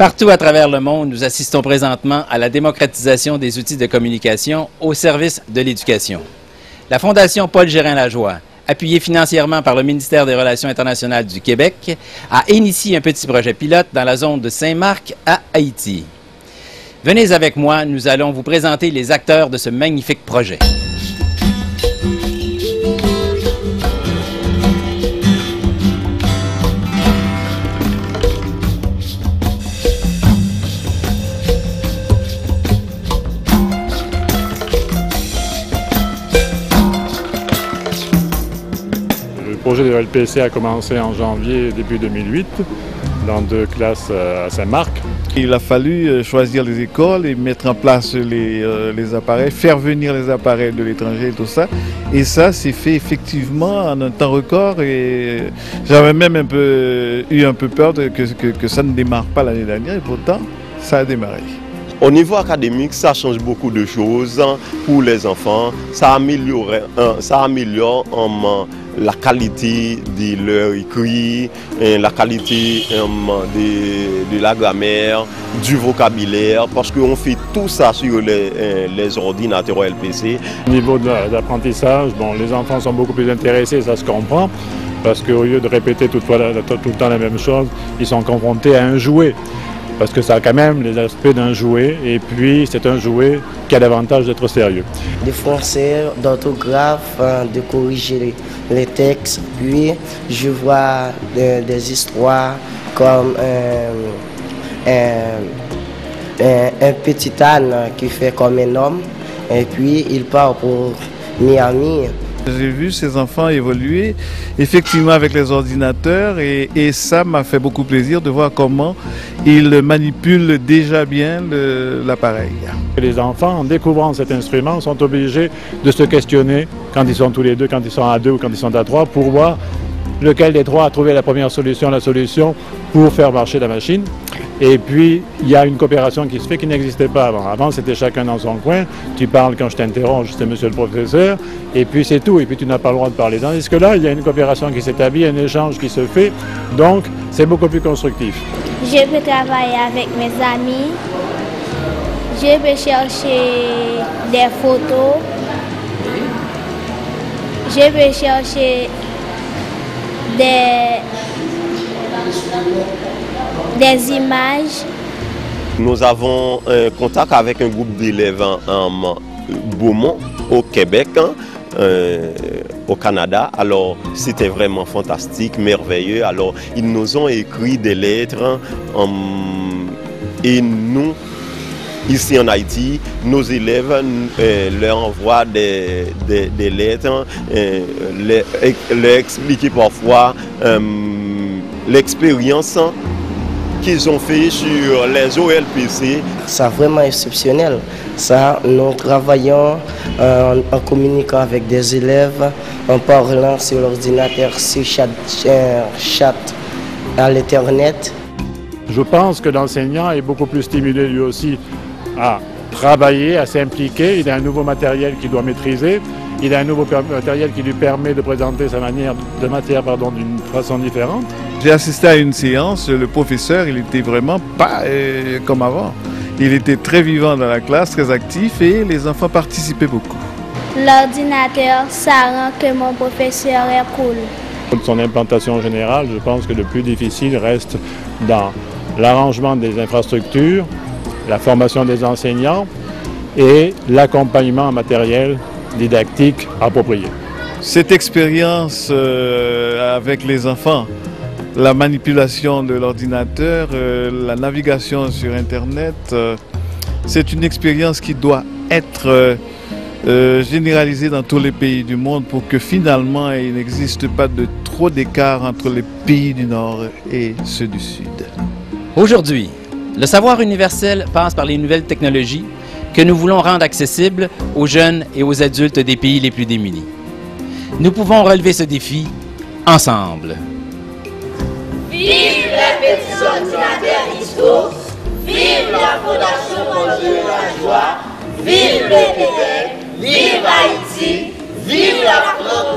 Partout à travers le monde, nous assistons présentement à la démocratisation des outils de communication au service de l'éducation. La Fondation Paul Gérin-Lajoie, appuyée financièrement par le ministère des Relations internationales du Québec, a initié un petit projet pilote dans la zone de Saint-Marc à Haïti. Venez avec moi, nous allons vous présenter les acteurs de ce magnifique projet. Le projet de l'LPC a commencé en janvier début 2008 dans 2 classes à Saint-Marc. Il a fallu choisir les écoles et mettre en place les appareils, faire venir les appareils de l'étranger et tout ça. Et ça s'est fait effectivement en un temps record et j'avais même eu un peu peur que ça ne démarre pas l'année dernière et pourtant ça a démarré. Au niveau académique, ça change beaucoup de choses pour les enfants. Ça améliore la qualité de leur écrit, la qualité de la grammaire, du vocabulaire, parce qu'on fait tout ça sur les ordinateurs LPC. Au niveau de l'apprentissage, bon, les enfants sont beaucoup plus intéressés, ça se comprend, parce qu'au lieu de répéter tout le temps la même chose, ils sont confrontés à un jouet. Parce que ça a quand même les aspects d'un jouet, et puis c'est un jouet qui a l'avantage d'être sérieux. De français, d'orthographe, de corriger les textes, puis je vois des histoires comme un petit âne qui fait comme un homme, et puis il part pour Miami. J'ai vu ces enfants évoluer effectivement avec les ordinateurs et ça m'a fait beaucoup plaisir de voir comment ils manipulent déjà bien l'appareil. Les enfants, en découvrant cet instrument, sont obligés de se questionner quand ils sont tous les deux, quand ils sont à 2 ou quand ils sont à 3, pour voir lequel des 3 a trouvé la première solution, la solution pour faire marcher la machine. Et puis, il y a une coopération qui se fait qui n'existait pas avant. Avant, c'était chacun dans son coin. Tu parles quand je t'interromps, c'est monsieur le professeur, et puis c'est tout. Et puis, tu n'as pas le droit de parler. Tandis que là, il y a une coopération qui s'établit, un échange qui se fait. Donc, c'est beaucoup plus constructif. Je peux travailler avec mes amis. Je peux chercher des photos. Je peux chercher des images. Nous avons un contact avec un groupe d'élèves en Beaumont, au Québec, au Canada. Alors, c'était vraiment fantastique, merveilleux. Alors, ils nous ont écrit des lettres et nous, ici en Haïti, nos élèves leur envoient des lettres, leur expliquer parfois l'expérience qu'ils ont fait sur les OLPC. C'est vraiment exceptionnel. Ça, nous travaillons en communiquant avec des élèves, en parlant sur l'ordinateur, sur chat à l'Internet. Je pense que l'enseignant est beaucoup plus stimulé lui aussi à travailler, à s'impliquer. Il a un nouveau matériel qu'il doit maîtriser. Il a un nouveau matériel qui lui permet de présenter sa matière d'une façon différente. J'ai assisté à une séance, le professeur, il était vraiment pas comme avant. Il était très vivant dans la classe, très actif et les enfants participaient beaucoup. L'ordinateur, ça rend que mon professeur est cool. Pour son implantation générale, je pense que le plus difficile reste dans l'arrangement des infrastructures, la formation des enseignants et l'accompagnement en matériel didactique approprié. Cette expérience avec les enfants, la manipulation de l'ordinateur, la navigation sur Internet, c'est une expérience qui doit être généralisée dans tous les pays du monde pour que finalement il n'existe pas de trop d'écart entre les pays du Nord et ceux du Sud. Aujourd'hui, le savoir universel passe par les nouvelles technologies que nous voulons rendre accessibles aux jeunes et aux adultes des pays les plus démunis. Nous pouvons relever ce défi ensemble. Vive les petits ordinateurs ISO, vive la Fondation Paul Gérin-Lajoie, vive le Québec, vive Haïti, vive la France.